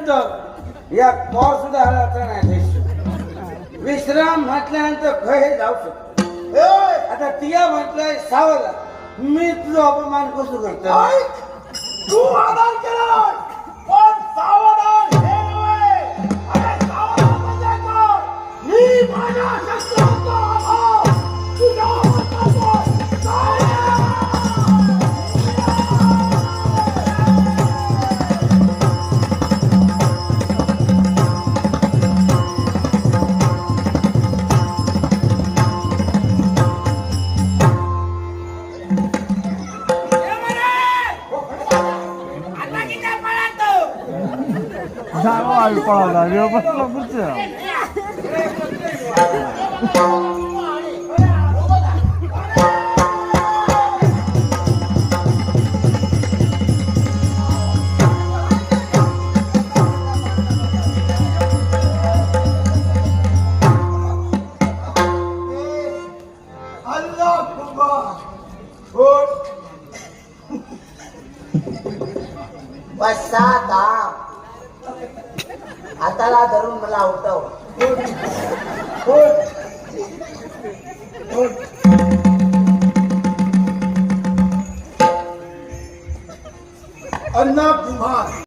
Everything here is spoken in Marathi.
म्हटल्यानंतर या पॉर सुद्धा हलायचा नाही. विश्राम म्हटल्यानंतर खय जाऊ शकतो. आता तिया म्हटलंय सावला, मी तुझा अपमान कसं करतो. तू आदर केला पण सावधान हे नव्हे. अरे सावधान म्हणजे कोण? मी माझ्या शस्त्राचा अभाव तुझ्या हातातून जाऊ आई पळाला बसला पुढच्या बसाता हाताला धरून मला उठव. अण्णा कुमार